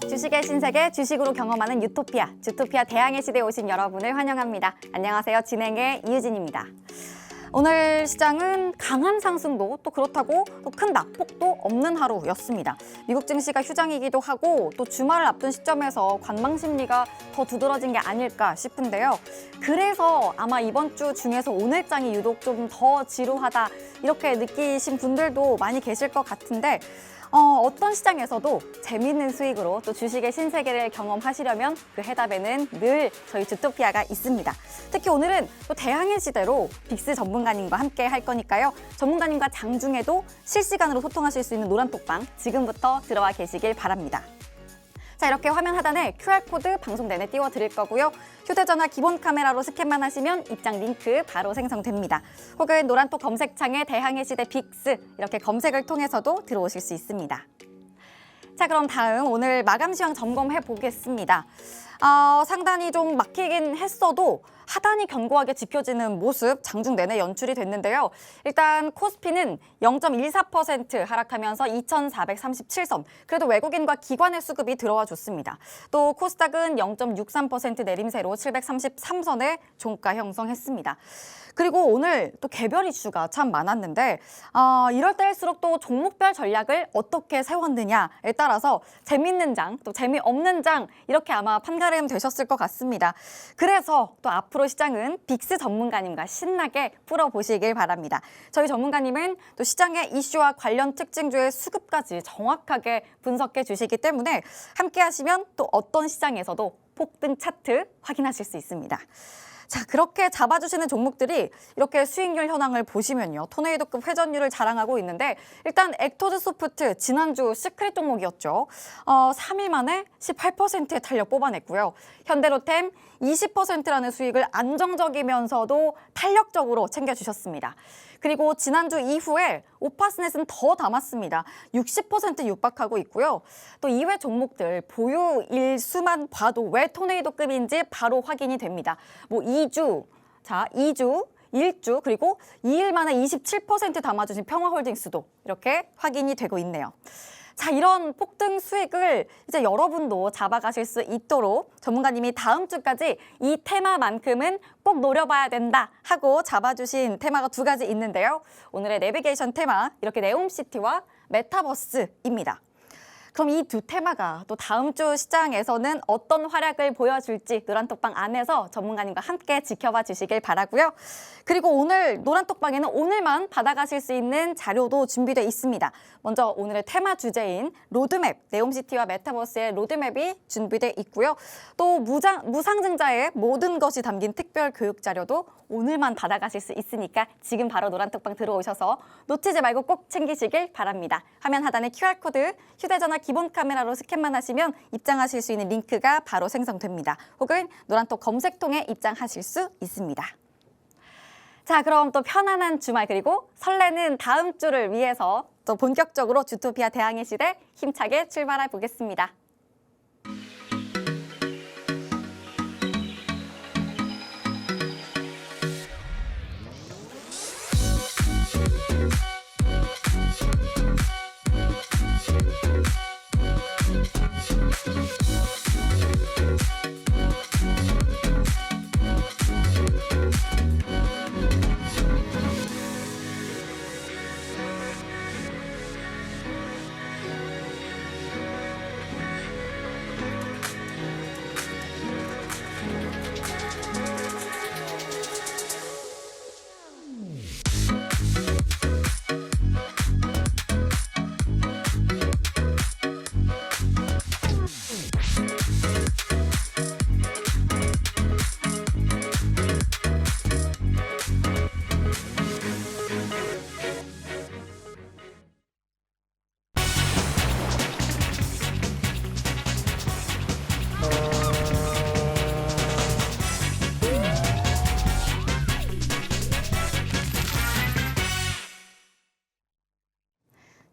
주식의 신세계, 주식으로 경험하는 유토피아, 주토피아 대항해 시대에 오신 여러분을 환영합니다. 안녕하세요. 진행의 이유진입니다. 오늘 시장은 강한 상승도 또 그렇다고 또 큰 낙폭도 없는 하루였습니다. 미국 증시가 휴장이기도 하고 또 주말을 앞둔 시점에서 관망 심리가 더 두드러진 게 아닐까 싶은데요. 그래서 아마 이번 주 중에서 오늘장이 유독 좀 더 지루하다 이렇게 느끼신 분들도 많이 계실 것 같은데 어떤 시장에서도 재미있는 수익으로 또 주식의 신세계를 경험하시려면 그 해답에는 늘 저희 주토피아가 있습니다. 특히 오늘은 또 대항해 시대로 빅스 전문가님과 함께 할 거니까요. 전문가님과 장중에도 실시간으로 소통하실 수 있는 노란톡방 지금부터 들어와 계시길 바랍니다. 자, 이렇게 화면 하단에 QR코드 방송 내내 띄워드릴 거고요. 휴대전화 기본 카메라로 스캔만 하시면 입장 링크 바로 생성됩니다. 혹은 노란톡 검색창에 대항해 시대 빅스 이렇게 검색을 통해서도 들어오실 수 있습니다. 자, 그럼 다음 오늘 마감 시황 점검해 보겠습니다. 상단이 좀 막히긴 했어도 하단이 견고하게 지켜지는 모습 장중 내내 연출이 됐는데요. 일단 코스피는 0.14% 하락하면서 2,437선. 그래도 외국인과 기관의 수급이 들어와 줬습니다. 또 코스닥은 0.63% 내림세로 733선에 종가 형성했습니다. 그리고 오늘 또 개별 이슈가 참 많았는데 이럴 때일수록 또 종목별 전략을 어떻게 세웠느냐에 따라서 재밌는 장, 또 재미없는 장 이렇게 아마 판가름 되셨을 것 같습니다. 그래서 또 앞으로 시장은 빅스 전문가님과 신나게 풀어보시길 바랍니다. 저희 전문가님은 또 시장의 이슈와 관련 특징주의 수급까지 정확하게 분석해 주시기 때문에 함께 하시면 또 어떤 시장에서도 폭등 차트 확인하실 수 있습니다. 자, 그렇게 잡아주시는 종목들이 이렇게 수익률 현황을 보시면요. 토네이도급 회전율을 자랑하고 있는데 일단 액토즈 소프트 지난주 시크릿 종목이었죠. 3일 만에 18%의 탄력 뽑아냈고요. 현대로템 20%라는 수익을 안정적이면서도 탄력적으로 챙겨주셨습니다. 그리고 지난주 이후에 오파스넷은 더 담았습니다. 60% 육박하고 있고요. 또 이외 종목들 보유 일수만 봐도 왜 토네이도급인지 바로 확인이 됩니다. 뭐 2주, 1주, 그리고 2일 만에 27% 담아주신 평화홀딩스도 이렇게 확인이 되고 있네요. 자, 이런 폭등 수익을 이제 여러분도 잡아가실 수 있도록 전문가님이 다음 주까지 이 테마만큼은 꼭 노려봐야 된다 하고 잡아주신 테마가 두 가지 있는데요. 오늘의 내비게이션 테마, 이렇게 네옴시티와 메타버스입니다. 그럼 이 두 테마가 또 다음 주 시장에서는 어떤 활약을 보여줄지 노란톡방 안에서 전문가님과 함께 지켜봐 주시길 바라고요. 그리고 오늘 노란톡방에는 오늘만 받아가실 수 있는 자료도 준비되어 있습니다. 먼저 오늘의 테마 주제인 로드맵, 네옴시티와 메타버스의 로드맵이 준비되어 있고요. 또 무상증자의 모든 것이 담긴 특별 교육 자료도 오늘만 받아가실 수 있으니까 지금 바로 노란톡방 들어오셔서 놓치지 말고 꼭 챙기시길 바랍니다. 화면 하단에 QR코드, 휴대전화 기본 카메라로 스캔만 하시면 입장하실 수 있는 링크가 바로 생성됩니다. 혹은 노란톡 검색통에 입장하실 수 있습니다. 자, 그럼 또 편안한 주말 그리고 설레는 다음 주를 위해서 또 본격적으로 주토피아 대항해 시대 힘차게 출발해 보겠습니다.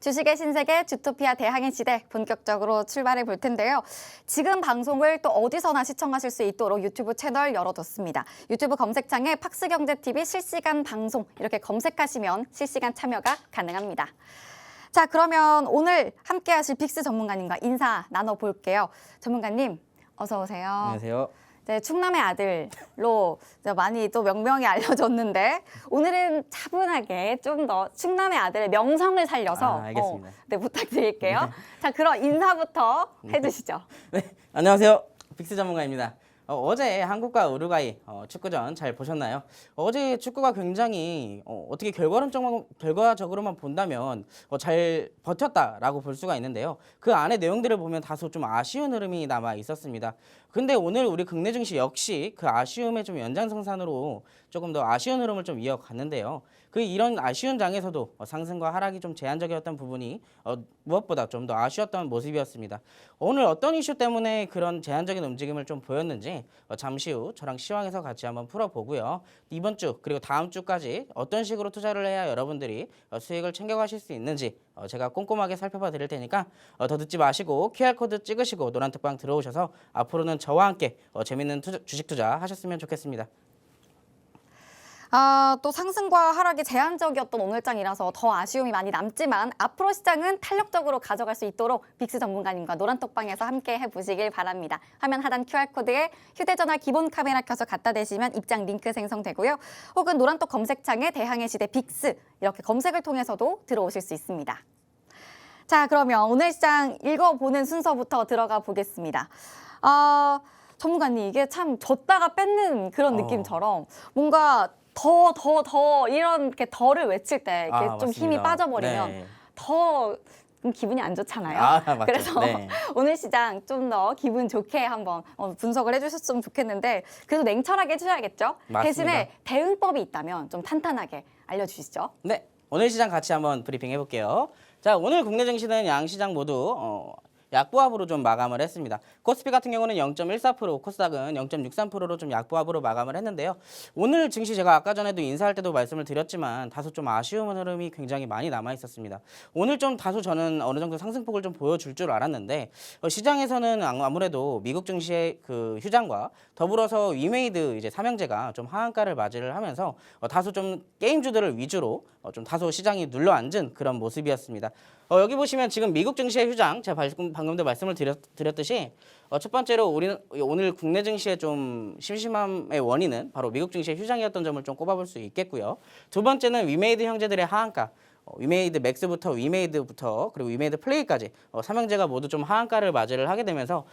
주식의 신세계 주토피아 대항해 시대 본격적으로 출발해 볼 텐데요. 지금 방송을 또 어디서나 시청하실 수 있도록 유튜브 채널 열어뒀습니다. 유튜브 검색창에 팍스경제TV 실시간 방송 이렇게 검색하시면 실시간 참여가 가능합니다. 자, 그러면 오늘 함께 하실 빅스 전문가님과 인사 나눠볼게요. 전문가님, 어서 오세요. 안녕하세요. 네, 충남의 아들로 이제 많이 또 명명이 알려졌는데 오늘은 차분하게 좀 더 충남의 아들의 명성을 살려서 알겠습니다. 네, 부탁드릴게요. 자, 그럼 인사부터 해주시죠. 네, 안녕하세요. 빅스 전문가입니다. 어제 한국과 우루과이 축구전 잘 보셨나요? 어제 축구가 굉장히 어떻게 결과적으로만 본다면 잘 버텼다라고 볼 수가 있는데요. 그 안에 내용들을 보면 다소 좀 아쉬운 흐름이 남아 있었습니다. 근데 오늘 우리 국내 증시 역시 그 아쉬움의 좀 연장선상으로 조금 더 아쉬운 흐름을 좀 이어갔는데요. 이런 아쉬운 장에서도 상승과 하락이 좀 제한적이었던 부분이 무엇보다 좀 더 아쉬웠던 모습이었습니다. 오늘 어떤 이슈 때문에 그런 제한적인 움직임을 좀 보였는지 잠시 후 저랑 시황에서 같이 한번 풀어보고요. 이번 주 그리고 다음 주까지 어떤 식으로 투자를 해야 여러분들이 수익을 챙겨가실 수 있는지 제가 꼼꼼하게 살펴봐 드릴 테니까 더 듣지 마시고 QR코드 찍으시고 노란톡방 들어오셔서 앞으로는 저와 함께 재밌는 주식 투자 하셨으면 좋겠습니다. 또 상승과 하락이 제한적이었던 오늘장이라서 더 아쉬움이 많이 남지만 앞으로 시장은 탄력적으로 가져갈 수 있도록 빅스 전문가님과 노란톡방에서 함께 해보시길 바랍니다. 화면 하단 QR코드에 휴대전화 기본 카메라 켜서 갖다 대시면 입장 링크 생성되고요. 혹은 노란톡 검색창에 대항해 시대 빅스 이렇게 검색을 통해서도 들어오실 수 있습니다. 자, 그러면 오늘 시장 읽어보는 순서부터 들어가 보겠습니다. 전문가님, 이게 참 줬다가 뺏는 그런 느낌처럼 뭔가 더 이렇게 더를 외칠 때 이렇게 좀 맞습니다. 힘이 빠져버리면 네. 더 기분이 안 좋잖아요. 맞죠. 그래서 네. 오늘 시장 좀 더 기분 좋게 한번 분석을 해주셨으면 좋겠는데 그래도 냉철하게 해주셔야겠죠? 맞습니다. 대신에 대응법이 있다면 좀 탄탄하게 알려주시죠. 네, 오늘 시장 같이 한번 브리핑 해볼게요. 자, 오늘 국내 증시는 양 시장 모두 약보합으로 좀 마감을 했습니다. 코스피 같은 경우는 0.14%, 코스닥은 0.63%로 좀 약보합으로 마감을 했는데요. 오늘 증시 제가 아까 전에도 인사할 때도 말씀을 드렸지만 다소 좀 아쉬운 흐름이 굉장히 많이 남아 있었습니다. 오늘 좀 다소 저는 어느 정도 상승폭을 좀 보여줄 줄 알았는데 시장에서는 아무래도 미국 증시의 그 휴장과 더불어서 위메이드 이제 삼형제가 좀 하한가를 맞이를 하면서 다소 좀 게임주들을 위주로 좀 다소 시장이 눌러앉은 그런 모습이었습니다. 여기 보시면 지금 미국 증시의 휴장, 제가 방금도 말씀을 드렸듯이 첫 번째로 우리는 오늘 국내 증시의 좀 심심함의 원인은 바로 미국 증시의 휴장이었던 점을 좀 꼽아볼 수 있겠고요. 두 번째는 위메이드 형제들의 하한가, 위메이드 맥스부터 위메이드부터 그리고 위메이드 플레이까지 삼형제가 모두 좀 하한가를 맞이를 하게 되면서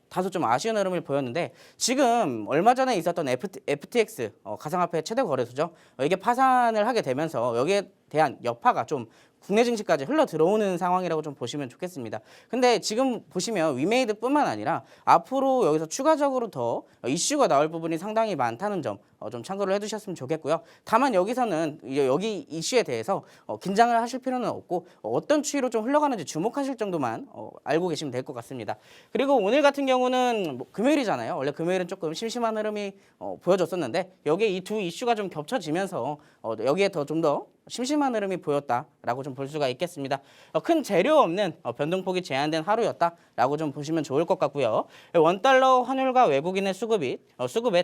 다소 좀 아쉬운 흐름을 보였는데 지금 얼마 전에 있었던 FTX 가상화폐 최대 거래소죠. 이게 파산을 하게 되면서 여기에 대한 여파가 좀 국내 증시까지 흘러 들어오는 상황이라고 좀 보시면 좋겠습니다. 근데 지금 보시면 위메이드뿐만 아니라 앞으로 여기서 추가적으로 더 이슈가 나올 부분이 상당히 많다는 점 좀 참고를 해두셨으면 좋겠고요. 다만 여기서는 여기 이슈에 대해서 긴장을 하실 필요는 없고 어떤 추이로 좀 흘러가는지 주목하실 정도만 알고 계시면 될 것 같습니다. 그리고 오늘 같은 경우는 금요일이잖아요. 원래 금요일은 조금 심심한 흐름이 보여졌었는데 여기에 이 두 이슈가 좀 겹쳐지면서 여기에 좀 더 심심한 흐름이 보였다라고 좀 볼 수가 있겠습니다. 큰 재료 없는 변동폭이 제한된 하루였다라고 좀 보시면 좋을 것 같고요. 원달러 환율과 외국인의 수급에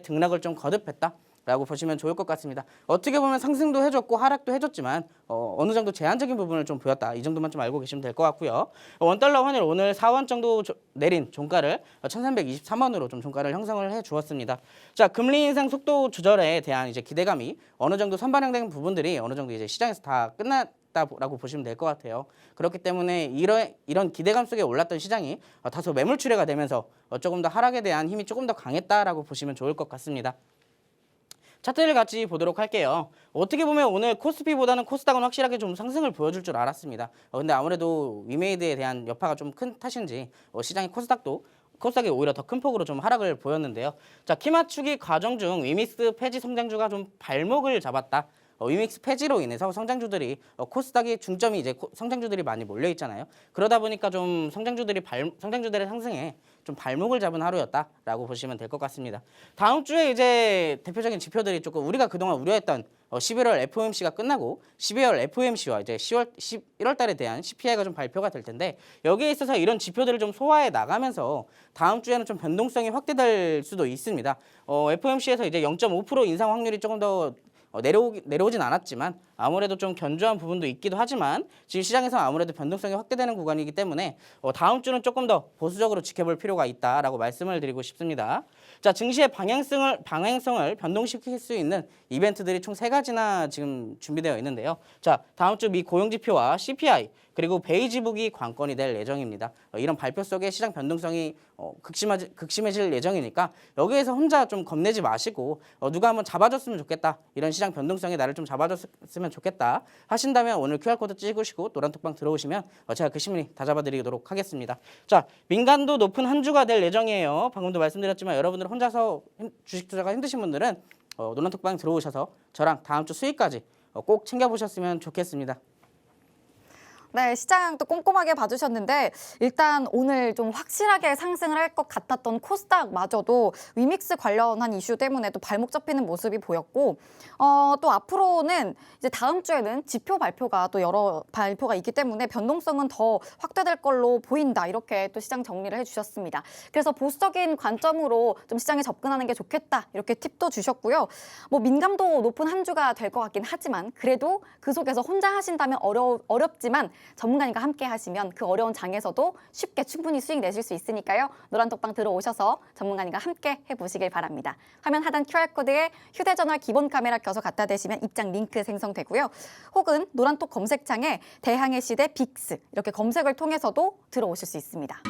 등락을 좀 거듭했다라고 보시면 좋을 것 같습니다. 어떻게 보면 상승도 해줬고 하락도 해줬지만 어느 정도 제한적인 부분을 좀 보였다. 이 정도만 좀 알고 계시면 될 것 같고요. 원달러 환율 오늘 4원 정도 내린 종가를 1323원으로 좀 종가를 형성을 해 주었습니다. 자, 금리 인상 속도 조절에 대한 이제 기대감이 어느 정도 선반영된 부분들이 어느 정도 이제 시장에서 다 끝났다라고 보시면 될 것 같아요. 그렇기 때문에 이런 기대감 속에 올랐던 시장이 다소 매물 출회가 되면서 조금 더 하락에 대한 힘이 조금 더 강했다라고 보시면 좋을 것 같습니다. 차트를 같이 보도록 할게요. 어떻게 보면 오늘 코스피보다는 코스닥은 확실하게 좀 상승을 보여줄 줄 알았습니다. 근데 아무래도 위메이드에 대한 여파가 좀 큰 탓인지 시장의 코스닥이 오히려 더 큰 폭으로 좀 하락을 보였는데요. 자, 키 맞추기 과정 중 위믹스 폐지 성장주가 좀 발목을 잡았다. 위믹스 폐지로 인해서 성장주들이 코스닥이 중점이 이제 성장주들이 많이 몰려 있잖아요. 그러다 보니까 좀 성장주들의 상승에 좀 발목을 잡은 하루였다라고 보시면 될 것 같습니다. 다음 주에 이제 대표적인 지표들이 조금 우리가 그동안 우려했던 11월 FOMC가 끝나고 12월 FOMC와 이제 11월 달에 대한 CPI가 좀 발표가 될 텐데 여기에 있어서 이런 지표들을 좀 소화해 나가면서 다음 주에는 좀 변동성이 확대될 수도 있습니다. FOMC에서 이제 0.5% 인상 확률이 조금 더 내려오진 않았지만 아무래도 좀 견조한 부분도 있기도 하지만 지금 시장에서 아무래도 변동성이 확대되는 구간이기 때문에 다음 주는 조금 더 보수적으로 지켜볼 필요가 있다라고 말씀을 드리고 싶습니다. 자, 증시의 방향성을 변동시킬 수 있는 이벤트들이 총 3가지나 지금 준비되어 있는데요. 자, 다음 주 미 고용지표와 CPI 그리고 베이지북이 관건이 될 예정입니다. 이런 발표 속에 시장 변동성이 극심해질 예정이니까 여기에서 혼자 좀 겁내지 마시고 누가 한번 잡아줬으면 좋겠다. 이런 시장 변동성에 나를 좀 잡아줬으면 좋겠다 하신다면 오늘 QR코드 찍으시고 노란톡방 들어오시면 제가 그 심리 다 잡아드리도록 하겠습니다. 자, 민감도 높은 한 주가 될 예정이에요. 방금도 말씀드렸지만 여러분들 혼자서 주식 투자가 힘드신 분들은 노란톡방 들어오셔서 저랑 다음 주 수익까지 꼭 챙겨보셨으면 좋겠습니다. 네, 시장 또 꼼꼼하게 봐주셨는데 일단 오늘 좀 확실하게 상승을 할 것 같았던 코스닥마저도 위믹스 관련한 이슈 때문에 또 발목 잡히는 모습이 보였고 또 앞으로는 이제 다음 주에는 지표 발표가 또 여러 발표가 있기 때문에 변동성은 더 확대될 걸로 보인다. 이렇게 또 시장 정리를 해주셨습니다. 그래서 보수적인 관점으로 좀 시장에 접근하는 게 좋겠다. 이렇게 팁도 주셨고요. 뭐 민감도 높은 한 주가 될 것 같긴 하지만 그래도 그 속에서 혼자 하신다면 어렵지만 전문가님과 함께 하시면 그 어려운 장에서도 쉽게 충분히 수익 내실 수 있으니까요. 노란톡방 들어오셔서 전문가님과 함께 해보시길 바랍니다. 화면 하단 QR코드에 휴대전화 기본 카메라 켜서 갖다 대시면 입장 링크 생성되고요. 혹은 노란톡 검색창에 대항해 시대 빅스 이렇게 검색을 통해서도 들어오실 수 있습니다.